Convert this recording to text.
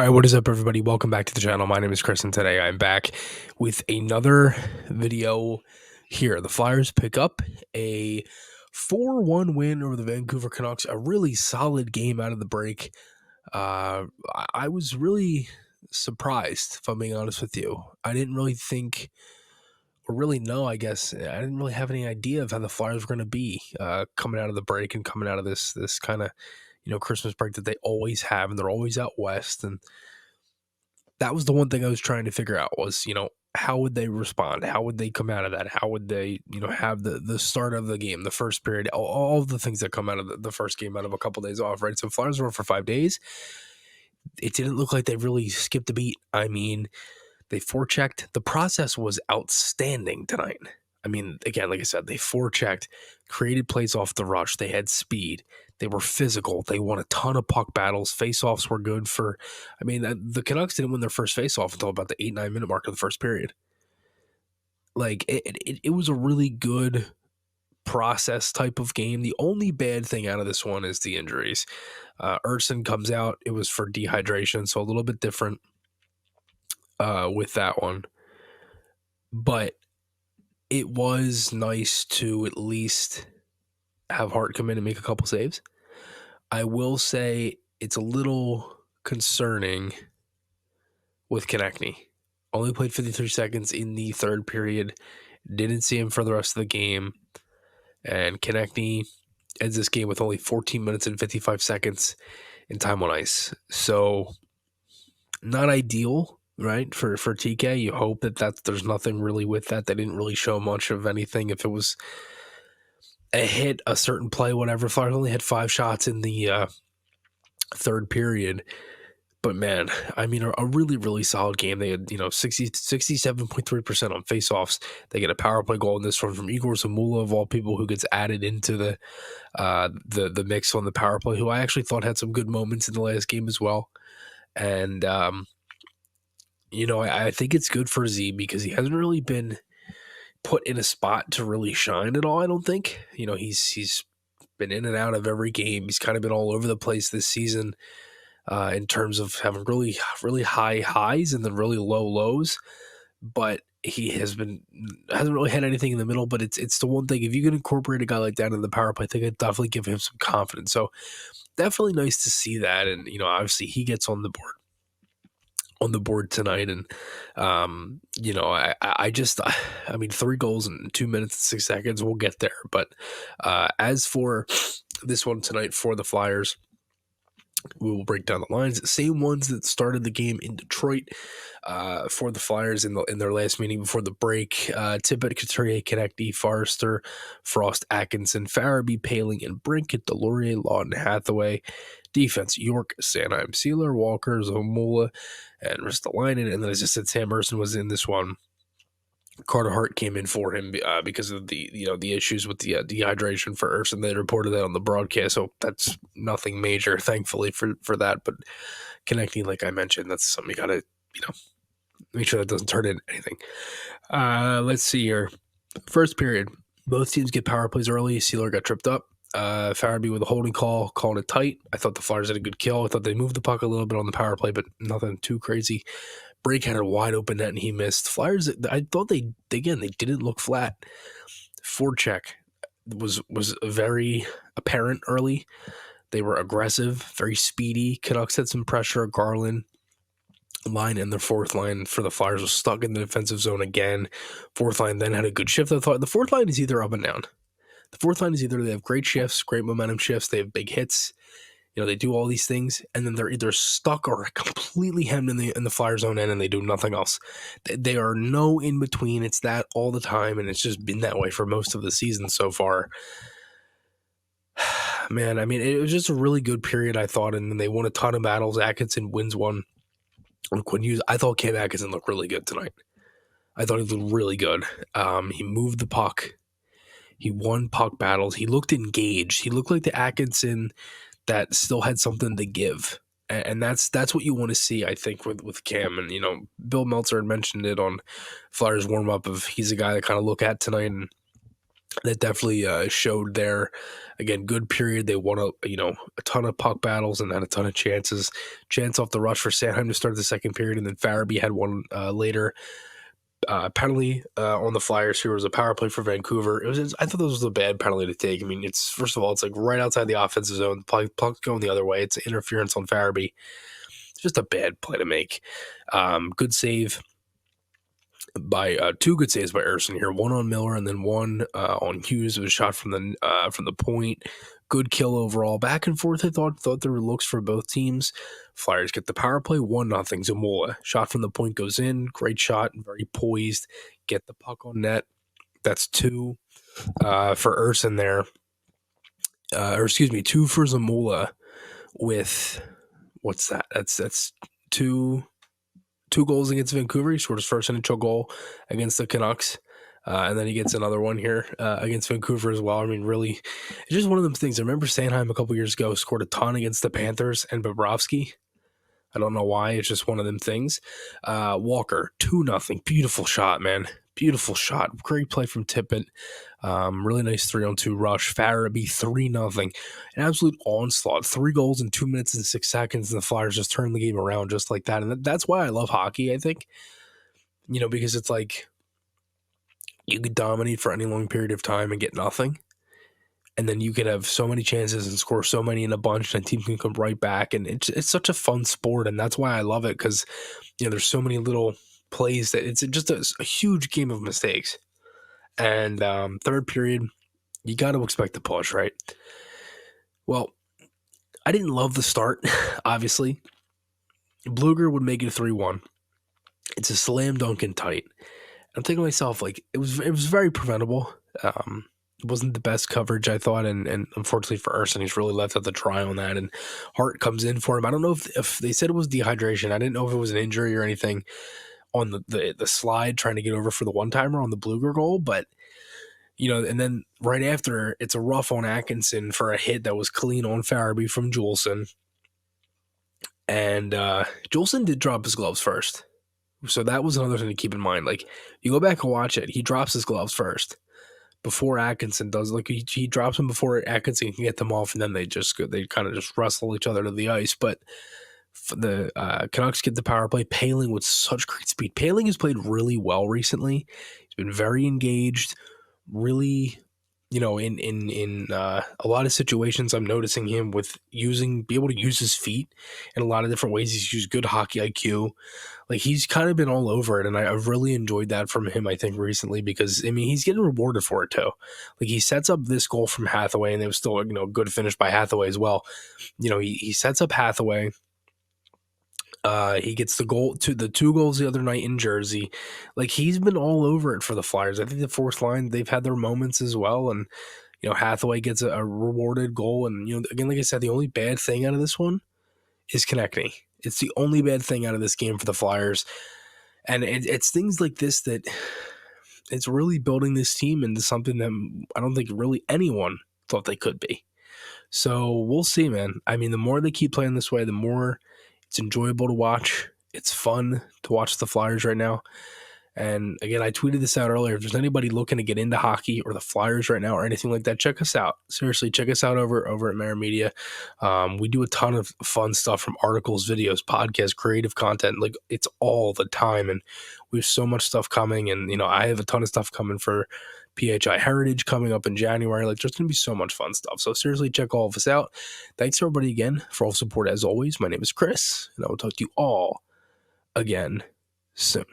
All right, what is up, everybody? Welcome back to the channel. My name is Chris, and today I'm back with another video here. The Flyers pick up a 4-1 win over the Vancouver Canucks, a really solid game out of the break. I was really surprised, if I'm being honest with you. I didn't really think, or really know, I guess. I didn't really have any idea of how the Flyers were going to be coming out of the break and coming out of this kind of, Christmas break that they always have, and they're always out west. And that was the one thing I was trying to figure out was, how would they respond? How would they come out of that? How would they, have the start of the game, the first period, all of the things that come out of the first game out of a couple days off, right? So Flyers were for 5 days. It didn't look like they really skipped a beat. I mean, they forechecked. The process was outstanding tonight. I mean, again, like I said, they forechecked, created plays off the rush. They had speed. They were physical. They won a ton of puck battles. Face-offs were good for, the Canucks didn't win their first face-off until about the 8-9 minute mark of the first period. Like, it was a really good process type of game. The only bad thing out of this one is the injuries. Urson comes out. It was for dehydration, so a little bit different with that one. But it was nice to at least have Hart come in and make a couple saves. I will say it's a little concerning with Konechny. Only played 53 seconds in the third period. Didn't see him for the rest of the game. And Konechny ends this game with only 14 minutes and 55 seconds in time on ice. So, not ideal, right, for TK. You hope that there's nothing really with that. They didn't really show much of anything. If it was a hit, a certain play, whatever. Flyers only had 5 shots in the third period. But man, I mean, a really, really solid game. They had, 67.3% on faceoffs. They get a power play goal in this one from Igor Zamula, of all people, who gets added into the mix on the power play, who I actually thought had some good moments in the last game as well. And, I think it's good for Z because he hasn't really been put in a spot to really shine at all, I don't think. He's been in and out of every game. He's kind of been all over the place this season. In terms of having really, really high highs and then really low lows, but he hasn't really had anything in the middle. But it's the one thing, if you can incorporate a guy like that in the power play, I think it'd definitely give him some confidence. So definitely nice to see that, and obviously he gets on the board tonight, and I mean 3 goals in 2 minutes and 6 seconds. We'll get there, but as for this one tonight for the Flyers, we will break down the lines. Same ones that started the game in Detroit for the Flyers in their last meeting before the break. Tippett, Couturier, Konechny, Forrester, Frost, Atkinson, Farabee, Paling, and Brinkett, Delorier, Lawton, Hathaway. Defense, York, Sanheim, Sealer, Walker, Zamula, and Ristolainen. And then, as I said, Sam Ersson was in this one. Carter Hart came in for him because of the issues with the dehydration for Urson. They reported that on the broadcast, so that's nothing major, thankfully for that. But Konechny, like I mentioned, that's something you gotta make sure that doesn't turn into anything. Let's see here. First period, both teams get power plays early. Sealer got tripped up. Farabee with a holding call, calling it tight. I thought the Flyers had a good kill. I thought they moved the puck a little bit on the power play, but nothing too crazy. Break had a wide open net and he missed. Flyers, I thought they didn't look flat. Forecheck was very apparent early. They were aggressive, very speedy. Canucks had some pressure. Garland line and their fourth line for the Flyers was stuck in the defensive zone again. Fourth line then had a good shift. I thought the fourth line is either up and down. The fourth line is either they have great shifts, great momentum shifts, they have big hits. They do all these things, and then they're either stuck or completely hemmed in the Flyers zone end, and they do nothing else. They are no in between. It's that all the time, and it's just been that way for most of the season so far. Man, I mean, it was just a really good period, I thought, and then they won a ton of battles. Atkinson wins one. I thought Cam Atkinson looked really good tonight. I thought he looked really good. He moved the puck. He won puck battles. He looked engaged. He looked like the Atkinson that still had something to give. And that's what you want to see, I think, with Cam. And, Bill Meltzer had mentioned it on Flyers warm-up of he's a guy to kind of look at tonight. And that definitely showed there. Again, good period. They won a ton of puck battles and had a ton of chances. Chance off the rush for Sanheim to start the second period, and then Farabee had one later. Penalty on the Flyers. Here was a power play for Vancouver. I thought this was a bad penalty to take. I mean, it's first of all, it's like right outside the offensive zone. The puck's going the other way. It's interference on Farabee. It's just a bad play to make. Good save by two good saves by Erson here. One on Miller and then one on Hughes. It was shot from the point. Good kill overall. Back and forth. I thought there were looks for both teams. Flyers get the power play 1-0. Zamula shot from the point goes in. Great shot. Very poised. Get the puck on net. That's two for Erson there. Or excuse me, two for Zamula with what's that? That's two goals against Vancouver. He scored his first NHL goal against the Canucks. And then he gets another one here against Vancouver as well. I mean, really, it's just one of those things. I remember Sanheim a couple years ago scored a ton against the Panthers and Bobrovsky. I don't know why. It's just one of them things. Walker, 2-0. Beautiful shot, man. Beautiful shot. Great play from Tippett. Really nice 3-on-2 rush. Farabee, 3-0. An absolute onslaught. 3 goals in 2 minutes and 6 seconds, and the Flyers just turned the game around just like that. And that's why I love hockey, I think. Because it's like you could dominate for any long period of time and get nothing. And then you could have so many chances and score so many in a bunch, and a team can come right back. And it's such a fun sport, and that's why I love it, because there's so many little plays that it's just a huge game of mistakes. And third period, you got to expect the push, right? Well, I didn't love the start, obviously. Bluger would make it 3-1. It's a slam dunk and tight. I'm thinking to myself, like, it was very preventable. It wasn't the best coverage, I thought, and unfortunately for Erson, he's really left out to dry on that, and Hart comes in for him. I don't know if they said it was dehydration. I didn't know if it was an injury or anything on the slide trying to get over for the one-timer on the Bluger goal, but, and then right after, it's a rough on Atkinson for a hit that was clean on Farabee from Juleson, and Juleson did drop his gloves first. So that was another thing to keep in mind. Like, you go back and watch it, he drops his gloves first before Atkinson does. Like, he drops them before Atkinson can get them off, and then they kind of just wrestle each other to the ice. But the Canucks get the power play. Poehling with such great speed. Poehling has played really well recently. He's been very engaged. Really, in a lot of situations, I'm noticing him be able to use his feet in a lot of different ways. He's used good hockey IQ. Like, he's kind of been all over it, and I've really enjoyed that from him, I think, recently, because, I mean, he's getting rewarded for it, too. Like, he sets up this goal from Hathaway, and it was still, a good finish by Hathaway as well. He sets up Hathaway. He gets the 2 goals the other night in Jersey. Like, he's been all over it for the Flyers. I think the fourth line, they've had their moments as well, and, Hathaway gets a rewarded goal, and, again, like I said, the only bad thing out of this one is Konechny. It's the only bad thing out of this game for the Flyers. And it's things like this that it's really building this team into something that I don't think really anyone thought they could be. So we'll see, man. I mean, the more they keep playing this way, the more it's enjoyable to watch. It's fun to watch the Flyers right now. And again, I tweeted this out earlier. If there's anybody looking to get into hockey or the Flyers right now or anything like that, check us out. Seriously, check us out over at Maher Media. We do a ton of fun stuff, from articles, videos, podcasts, creative content. Like, it's all the time. And we have so much stuff coming. And, I have a ton of stuff coming for PHI Heritage coming up in January. Like, there's going to be so much fun stuff. So seriously, check all of us out. Thanks everybody again for all the support as always. My name is Chris, and I will talk to you all again soon.